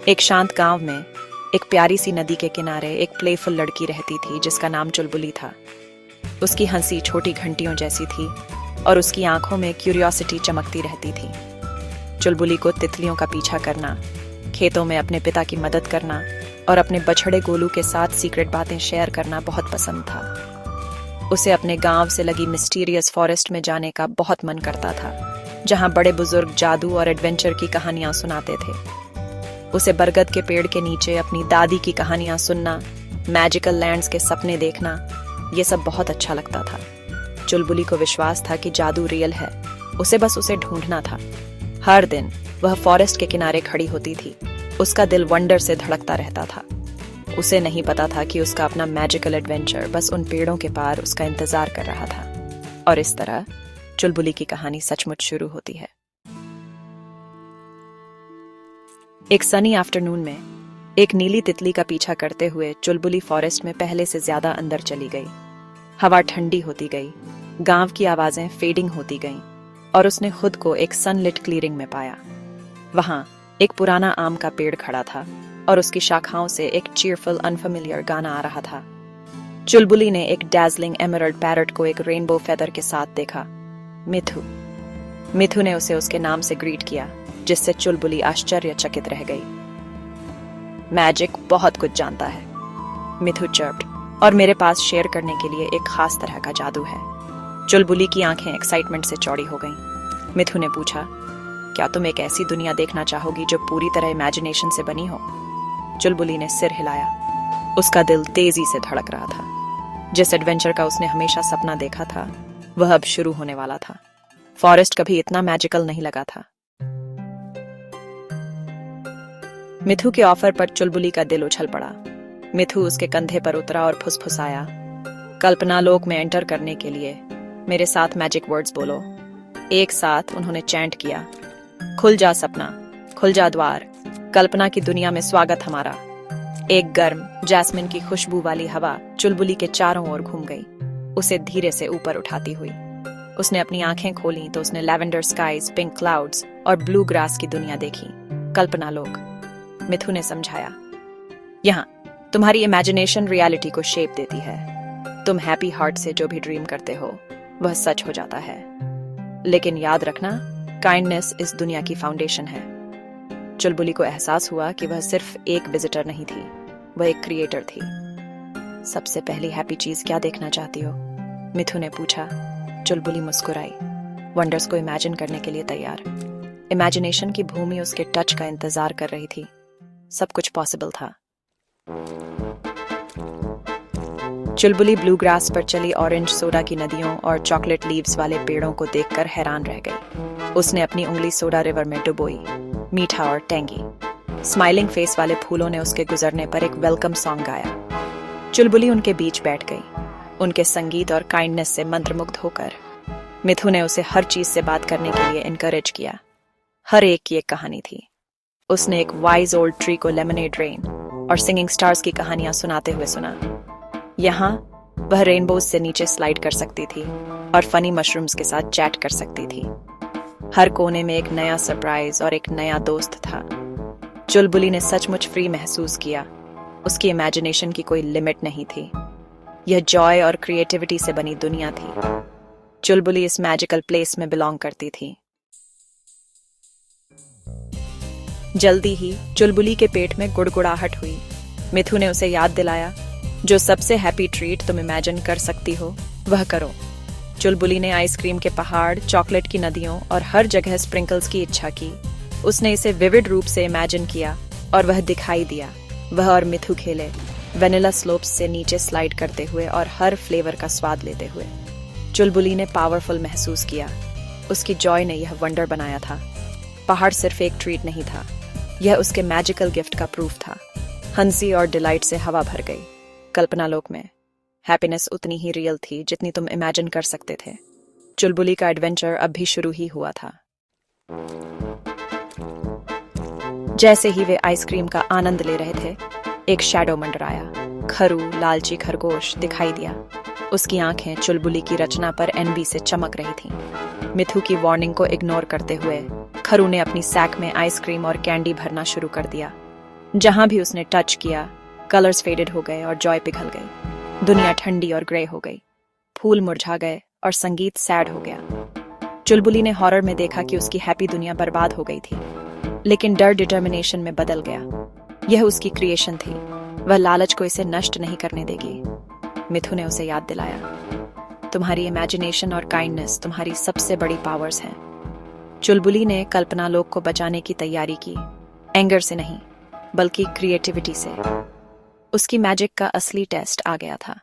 एक शांत गांव में एक प्यारी सी नदी के किनारे एक प्लेफुल लड़की रहती थी जिसका नाम चुलबुली था। उसकी हंसी छोटी घंटियों जैसी थी और उसकी आंखों में क्यूरियोसिटी चमकती रहती थी। चुलबुली को तितलियों का पीछा करना, खेतों में अपने पिता की मदद करना और अपने बछड़े गोलू के साथ सीक्रेट बातें शेयर करना बहुत पसंद था। उसे अपने गांव से लगी मिस्टीरियस फॉरेस्ट में जाने का बहुत मन करता था, जहां बड़े बुजुर्ग जादू और एडवेंचर की कहानियां सुनाते थे। उसे बरगद के पेड़ के नीचे अपनी दादी की कहानियां सुनना, मैजिकल लैंड्स के सपने देखना, ये सब बहुत अच्छा लगता था। चुलबुली को विश्वास था कि जादू रियल है, उसे बस उसे ढूंढना था। हर दिन वह फॉरेस्ट के किनारे खड़ी होती थी, उसका दिल वंडर से धड़कता रहता था। उसे नहीं पता था कि उसका अपना मैजिकल एडवेंचर बस उन पेड़ों के पार उसका इंतजार कर रहा था। और इस तरह चुलबुली की कहानी सचमुच शुरू होती है। एक सनी आफ्टरनून में एक नीली तितली का पीछा करते हुए चुलबुली फॉरेस्ट में पहले से ज्यादा अंदर चली गई। हवा ठंडी होती गई, गांव की आवाजें फेडिंग होती गईं और उसने खुद को एक सनलिट क्लीयरिंग में पाया। वहां एक पुराना आम का पेड़ खड़ा था और उसकी शाखाओं से एक चीयरफुल अनफेमिलियर गाना आ रहा था। चुलबुली ने एक डैज़लिंग एमरल्ड पैरट को एक रेनबो फेदर के साथ देखा, मिथु। मिथु ने उसे उसके नाम से ग्रीट किया, जिससे चुलबुली आश्चर्यचकित रह गई। मैजिक बहुत कुछ जानता है, मिथु चर्प्ड, और मेरे पास शेयर करने के लिए एक खास तरह का जादू है। चुलबुली की आंखें एक्साइटमेंट से चौड़ी हो गईं। मिथु ने पूछा, क्या तुम एक ऐसी दुनिया देखना चाहोगी जो पूरी तरह इमेजिनेशन से बनी हो? चुलबुली ने सिर हिलाया। उसका दिल तेजी से धड़क रहा था। जिस एडवेंचर का उसने हमेशा सपना देखा था, वह अब शुरू होने वाला था। फॉरेस्ट कभी इतना मैजिकल नहीं लगा था। मिथु के ऑफर पर चुलबुली का दिल उछल पड़ा। मिथु उसके कंधे पर उतरा और फुसफुसाया, कल्पना लोक में एंटर करने के लिए मेरे साथ मैजिक वर्ड्स बोलो। एक साथ उन्होंने चैंट किया, खुल जा सपना, खुल जा द्वार, कल्पना की दुनिया में स्वागत हमारा। एक गर्म जैस्मिन की खुशबू वाली हवा चुलबुली के चारों ओर घूम गई, उसे धीरे से ऊपर उठाती हुई। उसने अपनी आंखें खोली तो उसने लैवेंडर स्काइज, पिंक क्लाउड्स और ब्लू ग्रास की दुनिया देखी, कल्पना लोक। मिथु ने समझाया, यहाँ तुम्हारी इमेजिनेशन रियलिटी को शेप देती है। तुम हैप्पी हार्ट से जो भी ड्रीम करते हो वह सच हो जाता है। लेकिन याद रखना, काइंडनेस इस दुनिया की फाउंडेशन है। चुलबुली को एहसास हुआ कि वह सिर्फ एक विजिटर नहीं थी, वह एक क्रिएटर थी। सबसे पहली हैप्पी चीज क्या देखना चाहती हो? मिथु ने पूछा। चुलबुली मुस्कुराई, वंडर्स को इमेजिन करने के लिए तैयार। इमेजिनेशन की भूमि उसके टच का इंतजार कर रही थी। सब कुछ पॉसिबल था। चुलबुली ब्लू ग्रास पर चली ऑरेंज सोडा की नदियों और चॉकलेट लीव्स वाले पेड़ों को देखकर हैरान रह गई। उसने अपनी उंगली सोडा रिवर में डुबोई, मीठा और टेंगी। स्माइलिंग फेस वाले फूलों ने उसके गुजरने पर एक वेलकम सॉन्ग गाया। चुलबुली उनके बीच बैठ गई, उनके संगीत और काइंडनेस से मंत्रमुग्ध होकर। मिथु ने उसे हर चीज से बात करने के लिए इनकरेज किया। हर एक की एक कहानी थी। उसने एक वाइज ओल्ड ट्री को लेमनेड रेन और सिंगिंग स्टार्स की कहानियां सुनाते हुए सुना। यहाँ वह रेनबोज से नीचे स्लाइड कर सकती थी और फनी मशरूम्स के साथ चैट कर सकती थी। हर कोने में एक नया सरप्राइज और एक नया दोस्त था। चुलबुली ने सचमुच फ्री महसूस किया। उसकी इमेजिनेशन की कोई लिमिट नहीं थी। यह जॉय और क्रिएटिविटी से बनी दुनिया थी। चुलबुली इस मैजिकल प्लेस में बिलोंग करती थी। जल्दी ही चुलबुली के पेट में गुड़गुड़ाहट हुई। मिथु ने उसे याद दिलाया, जो सबसे हैप्पी ट्रीट तुम इमेजिन कर सकती हो वह करो। चुलबुली ने आइसक्रीम के पहाड़, चॉकलेट की नदियों और हर जगह स्प्रिंकल्स की इच्छा की। उसने इसे विविड रूप से इमेजिन किया और वह दिखाई दिया। वह और मिथु खेले, वेनिला स्लोप्स से नीचे स्लाइड करते हुए और हर फ्लेवर का स्वाद लेते हुए। चुलबुली ने पावरफुल महसूस किया। उसकी जॉय ने यह वंडर बनाया था। पहाड़ सिर्फ एक ट्रीट नहीं था, यह उसके मैजिकल गिफ्ट का प्रूफ था। हंसी और डिलाइट से हवा भर गई। कल्पना लोक में हैप्पीनेस उतनी ही रियल थी जितनी तुम इमेजिन कर सकते थे। चुलबुली का एडवेंचर अब भी शुरू ही हुआ था। जैसे ही वे आइसक्रीम का आनंद ले रहे थे, एक शैडो मंडराया। खरू लालची खरगोश दिखाई दिया। उसकी आंखें चुलबुली की रचना पर एनवी से चमक रही थीं। मिथु की वार्निंग को इग्नोर करते हुए खरू ने अपनी सैक में आइसक्रीम और कैंडी भरना शुरू कर दिया। जहां भी उसने टच किया, कलर्स फेडेड हो गए और जॉय पिघल गई। दुनिया ठंडी और ग्रे हो गई, फूल मुरझा गए और संगीत सैड हो गया। चुलबुली ने हॉरर में देखा कि उसकी हैप्पी दुनिया बर्बाद हो गई थी, लेकिन डर डिटर्मिनेशन में बदल गया। यह उसकी क्रिएशन थी, वह लालच को इसे नष्ट नहीं करने देगी। मिथु ने उसे याद दिलाया, तुम्हारी इमेजिनेशन और काइंडनेस तुम्हारी सबसे बड़ी पावर्स हैं। चुलबुली ने कल्पना लोक को बचाने की तैयारी की, एंगर से नहीं बल्कि क्रिएटिविटी से। उसकी मैजिक का असली टेस्ट आ गया था।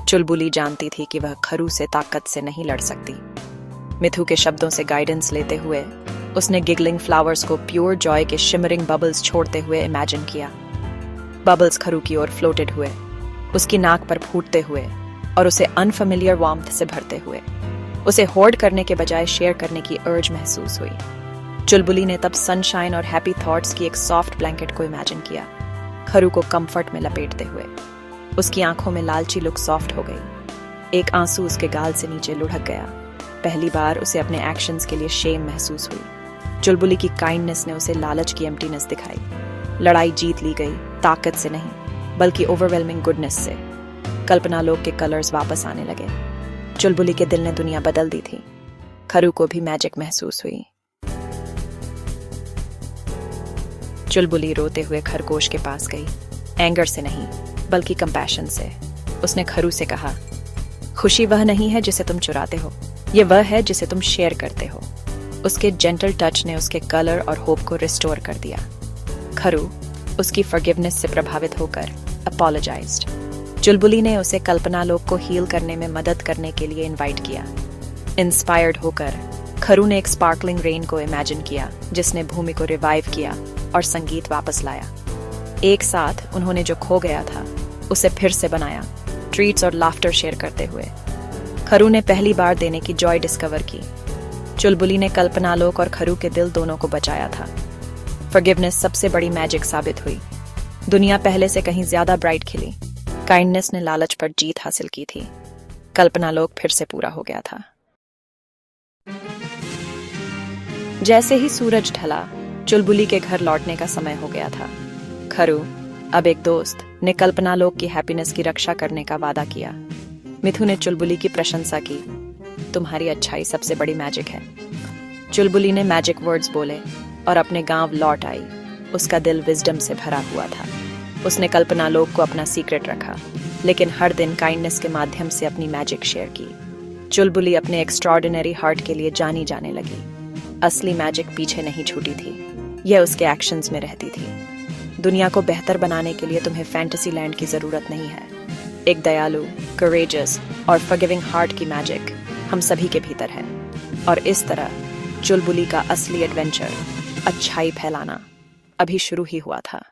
चुलबुली जानती थी कि वह खरू से ताकत से नहीं लड़ सकती। मिथु के शब्दों से गाइडेंस लेते हुए उसने गिगलिंग फ्लावर्स को प्योर जॉय के शिमरिंग बबल्स छोड़ते हुए इमेजिन किया। बबल्स खरू की ओर फ्लोटेड हुए, उसकी नाक पर फूटते हुए और उसे अनफेमिलियर वार्मथ से भरते हुए। उसे होर्ड करने के बजाय शेयर करने की अर्ज महसूस हुई। चुलबुली ने तब सनशाइन और हैप्पी थॉट्स की एक सॉफ्ट ब्लैंकेट को इमेजिन किया, खरू को कंफर्ट में लपेटते हुए। उसकी आंखों में लालची लुक सॉफ्ट हो गई, एक आंसू उसके गाल से नीचे लुढ़क गया। पहली बार उसे अपने एक्शंस के लिए शेम महसूस हुई। चुलबुली की काइंडनेस ने उसे लालच की एम्प्टीनेस दिखाई। लड़ाई जीत ली गई, ताकत से नहीं बल्कि ओवरवेलमिंग गुडनेस से। कल्पना लोक के कलर्स वापस आने लगे। चुलबुली के दिल ने दुनिया बदल दी थी। खरू को भी मैजिक महसूस हुई। चुलबुली रोते हुए खरगोश के पास गई, एंगर से नहीं बल्कि कंपैशन से। उसने खरू से कहा, खुशी वह नहीं है जिसे तुम चुराते हो, ये वह है जिसे तुम शेयर करते हो। उसके जेंटल टच ने उसके कलर और होप को रिस्टोर कर दिया। खरू उसकी फॉरगिवनेस से प्रभावित होकर अपॉलोजाइज्ड। चुलबुली ने उसे कल्पना लोक को हील करने में मदद करने के लिए इनवाइट किया। इंस्पायर्ड होकर खरू ने एक स्पार्कलिंग रेन को इमेजिन किया, जिसने भूमि को रिवाइव किया और संगीत वापस लाया। एक साथ उन्होंने जो खो गया था उसे फिर से बनाया, ट्रीट्स और लाफ्टर शेयर करते हुए। खरू ने पहली बार देने की जॉय डिस्कवर की। चुलबुली ने कल्पना लोक और खरू के दिल दोनों को बचाया था। फॉरगिवनेस सबसे बड़ी मैजिक साबित हुई। दुनिया पहले से कहीं ज्यादा ब्राइट खिली। काइंडनेस ने लालच पर जीत हासिल की थी। कल्पना लोक फिर से पूरा हो गया था। जैसे ही सूरज ढला, चुलबुली के घर लौटने का समय हो गया था। खरू, अब एक दोस्त, ने कल्पना लोक की हैप्पीनेस की रक्षा करने का वादा किया। मिथु ने चुलबुली की प्रशंसा की, तुम्हारी अच्छाई सबसे बड़ी मैजिक है। चुलबुली ने मैजिक वर्ड्स बोले और अपने गांव लौट आई। उसका दिल विजडम से भरा हुआ था। उसने कल्पना लोक को अपना सीक्रेट रखा, लेकिन हर दिन काइंडनेस के माध्यम से अपनी मैजिक शेयर की। चुलबुली अपने एक्स्ट्रॉर्डिनरी हार्ट के लिए जानी जाने लगी। असली मैजिक पीछे नहीं छूटी थी, यह उसके एक्शंस में रहती थी। दुनिया को बेहतर बनाने के लिए तुम्हें फैंटेसी लैंड की जरूरत नहीं है। एक दयालु, करेजियस और फॉरगिविंग हार्ट की मैजिक हम सभी के भीतर है। और इस तरह चुलबुली का असली एडवेंचर, अच्छाई फैलाना, अभी शुरू ही हुआ था।